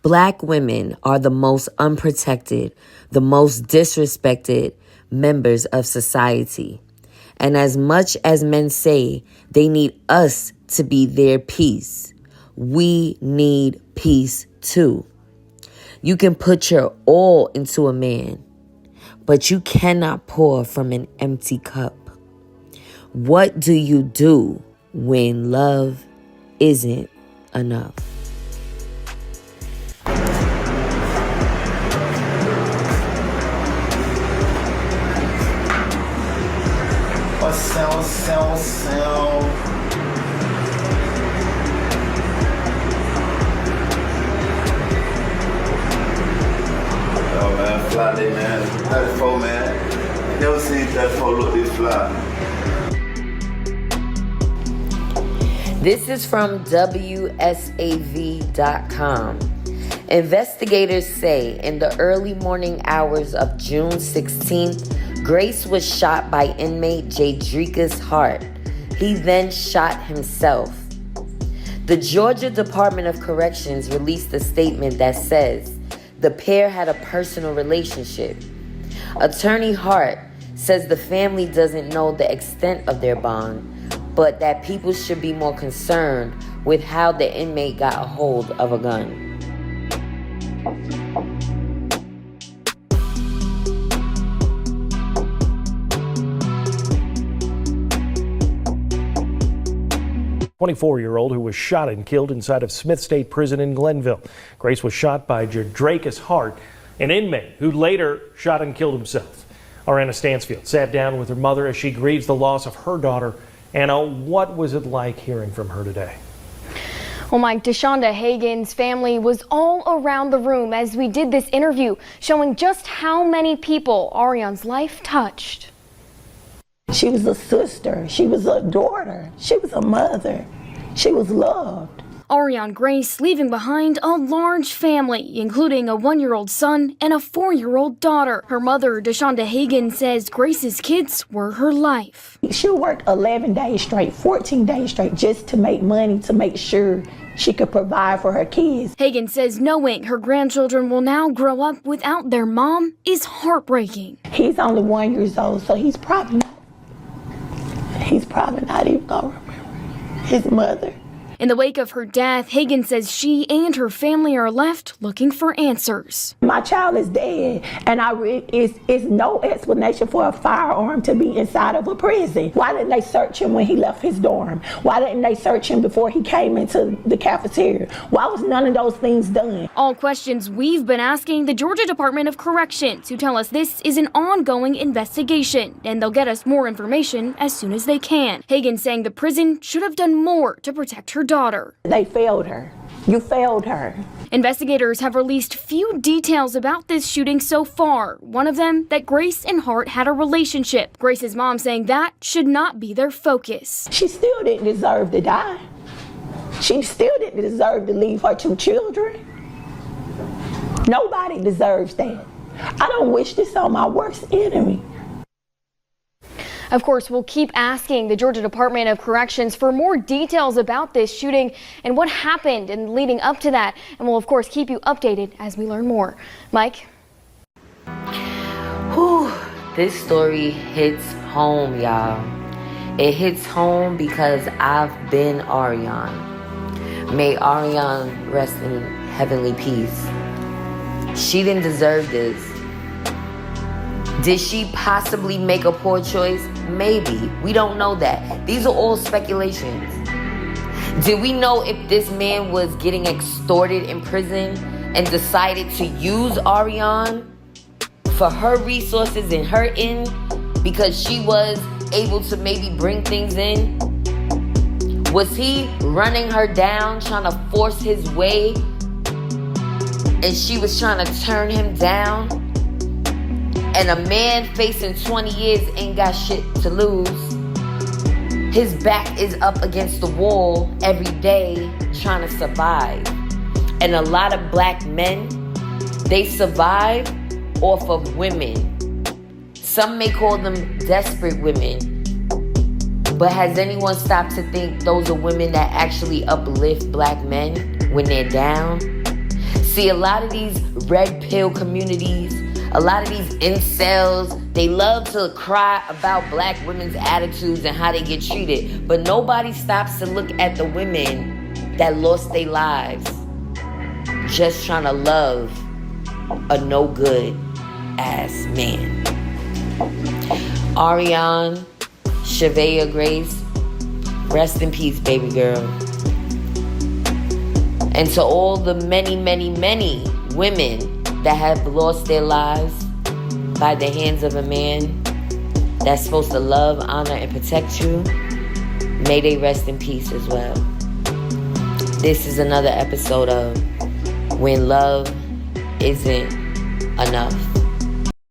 Black women are the most unprotected, the most disrespected members of society. And as much as men say they need us to be their peace, we need peace too. You can put your all into a man, but you cannot pour from an empty cup. What do you do when love isn't enough? Sell. Oh man, fly day man. 34 man. Never seen 34 look this fly. This is from WSAV.com. Investigators say in the early morning hours of June 16th, Grace was shot by inmate Jadricus Hart. He then shot himself. The Georgia Department of Corrections released a statement that says the pair had a personal relationship. Attorney Hart says the family doesn't know the extent of their bond, but that people should be more concerned with how the inmate got a hold of a gun. 24-year-old who was shot and killed inside of Smith State Prison in Glenville. Grace was shot by Jadricus Hart, an inmate who later shot and killed himself. Aryah Stansfield sat down with her mother as she grieves the loss of her daughter. Anna, what was it like hearing from her today? Well, Mike, Deshonda Hagan's family was all around the room as we did this interview, showing just how many people Aryon's life touched. She was a sister, she was a daughter, she was a mother, she was loved. Aureon Grace leaving behind a large family, including a 1-year-old son and a 4-year-old daughter. Her mother, Deshonda Hagan, says Grace's kids were her life. She worked 11 days straight, 14 days straight, just to make money, to make sure she could provide for her kids. Hagan says knowing her grandchildren will now grow up without their mom is heartbreaking. He's only 1 year old, so he's probably not even gonna remember his mother. In the wake of her death, Hagan says she and her family are left looking for answers. My child is dead, and it's no explanation for a firearm to be inside of a prison. Why didn't they search him when he left his dorm? Why didn't they search him before he came into the cafeteria? Why was none of those things done? All questions we've been asking the Georgia Department of Corrections, who tell us this is an ongoing investigation, and they'll get us more information as soon as they can. Hagan saying the prison should have done more to protect her daughter. They failed her. You failed her. Investigators have released few details about this shooting so far. One of them, that Grace and Hart had a relationship. Grace's mom saying that should not be their focus. She still didn't deserve to die. She still didn't deserve to leave her 2 children. Nobody deserves that. I don't wish this on my worst enemy. Of course, we'll keep asking the Georgia Department of Corrections for more details about this shooting and what happened and leading up to that. And we'll, of course, keep you updated as we learn more. Mike? Whew, this story hits home, y'all. It hits home because I've been Aureon. May Aureon rest in heavenly peace. She didn't deserve this. Did she possibly make a poor choice? Maybe. We don't know that. These are all speculations. Did we know if this man was getting extorted in prison and decided to use Aureon for her resources and her end because she was able to maybe bring things in? Was he running her down, trying to force his way, and she was trying to turn him down? And a man facing 20 years ain't got shit to lose. His back is up against the wall every day trying to survive. And a lot of black men, they survive off of women. Some may call them desperate women. But has anyone stopped to think those are women that actually uplift black men when they're down? See, a lot of these red pill communities, a lot of these incels, they love to cry about black women's attitudes and how they get treated. But nobody stops to look at the women that lost their lives just trying to love a no good ass man. Aureon Grace, rest in peace, baby girl. And to all the many, many, many women that have lost their lives by the hands of a man that's supposed to love, honor, and protect you, may they rest in peace as well. This is another episode of When Love Isn't Enough.